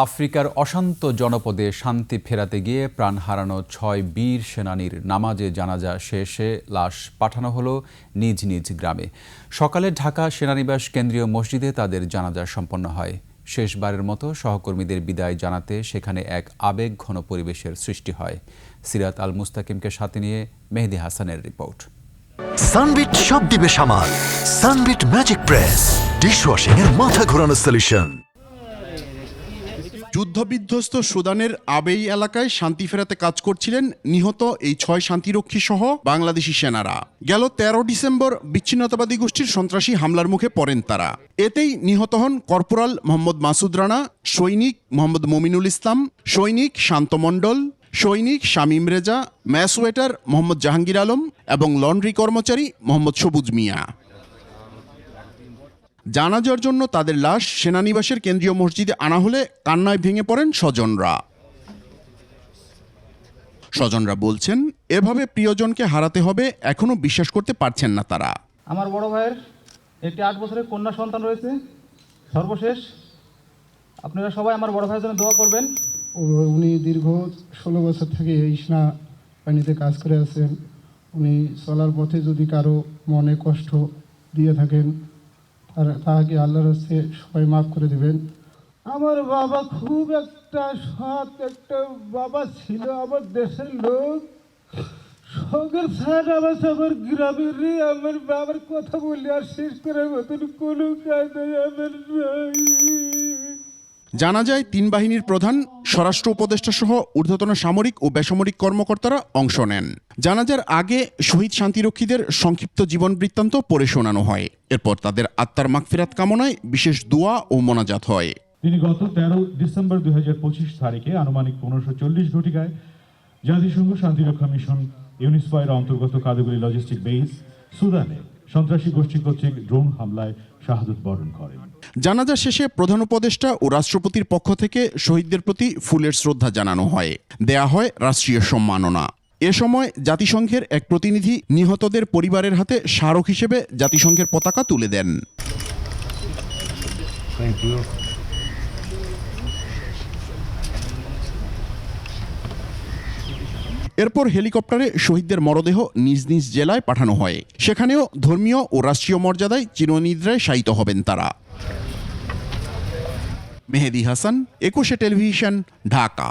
আফ্রিকার অশান্ত জনপদে শান্তি ফেরাতে গিয়ে প্রাণ হারানো ৬ বীর সেনানীর নামাজে জানাজা শেষে লাশ পাঠানো হলো নিজ নিজ গ্রামে। সকালে ঢাকা সেনানিবাস কেন্দ্রীয় মসজিদে তাদের জানাজা সম্পন্ন হয়। শেষবারের মতো সহকর্মীদের বিদায় জানাতে সেখানে এক আবেগঘন পরিবেশের সৃষ্টি হয়। সিরাত আল মুস্তাকিমকে সাথে নিয়ে মেহেদী হাসানের রিপোর্ট। সানবিট সব দিবে সামাল। সানবিট ম্যাজিক প্রেস ডিশওয়াশিং এর মাথা ঘোরানো সলিউশন। যুদ্ধবিধ্বস্ত সুদানের আবেই এলাকায় শান্তি ফেরাতে কাজ করছিলেন নিহত এই ৬ শান্তিরক্ষী সহ বাংলাদেশি সেনারা। গেল ১৩ ডিসেম্বর বিচ্ছিন্নতাবাদী গোষ্ঠীর সন্ত্রাসী হামলার মুখে পড়েন তারা। এতেই নিহত হন কর্পোরাল মোহাম্মদ মাসুদ রানা, সৈনিক মোহাম্মদ মমিনুল ইসলাম, সৈনিক শান্ত মণ্ডল, সৈনিক শামীম রেজা, ম্যাস ওয়েটার মোহাম্মদ জাহাঙ্গীর আলম এবং লন্ড্রি কর্মচারী মোহাম্মদ সবুজ মিয়া। জানাজার জন্য তাদের লাশ সেনানিবাসের কেন্দ্রীয় মসজিদে আনা হলে কান্নায় ভেঙে পড়েন স্বজনরা বলছেন, এভাবে প্রিয়জনকে হারাতে হবে এখনো বিশ্বাস করতে পারছেন না তারা। আমার বড় ভাইয়ের একটি 8 বছরের কন্যা সন্তান রয়েছে। সর্বশেষ আপনারা সবাই আমার বড় ভাইয়ের জন্য দোয়া করবেন। উনি দীর্ঘ 16 বছর থেকে এই সেনাবাহিনীতে কাজ করে আছেন। উনি চলার পথে যদি কারো মনে কষ্ট দিয়ে থাকেন আর তাকে আল্লাহর কাছে সবাই মাফ করে দিবেন। আমার বাবা খুব একটা সৎ একটা বাবা ছিল, আমার দেশের লোক সকল ছাড় আমার গ্রামের আমার বাবার কথা বলে আর শেষ করার মতন কোনো কায়দা আমার নাই। জানাজায় 3 বাহিনীর প্রধান, স্বরাষ্ট্র উপদেষ্টা সহ ঊর্ধ্বতন সামরিক ও বেসামরিক কর্মকর্তারা অংশ নেন। জানাজার আগে শহীদ শান্তিরক্ষীদের সংক্ষিপ্ত জীবন বৃত্তান্ত পড়ে শোনানো হয়। এরপর তাদের আত্মার মাগফিরাত কামনায় বিশেষ দোয়া ও মোনাজাত হয়। তিনি গত 13 ডিসেম্বর 2025 তারিখে আনুমানিক 1540 ঘটিকায় জাতিসংঘ শান্তিরক্ষা মিশন ইউনিসফায়ের অন্তর্গত কাদুগুলি লজিস্টিক বেস সুদানে সন্ত্রাসী গোষ্ঠী কর্তৃক ড্রোন হামলায় শাহাদত বরণ করেন। জানাজা শেষে প্রধান উপদেষ্টা ও রাষ্ট্রপতির পক্ষ থেকে শহীদদের প্রতি ফুলের শ্রদ্ধা জানানো হয়, দেয়া হয় রাষ্ট্রীয় সম্মাননা। এ সময় জাতিসংঘের এক প্রতিনিধি নিহতদের পরিবারের হাতে স্মারক হিসেবে জাতিসংঘের পতাকা তুলে দেন। এরপর হেলিকপ্টারে শহীদদের মরদেহ নিজ নিজ জেলায় পাঠানো হয়। সেখানেও ধর্মীয় ও রাষ্ট্রীয় মর্যাদায় চিরনিদ্রায় শায়িত হবেন তারা। মেহেদী হাসান, 21 টেলিভিশন, ঢাকা।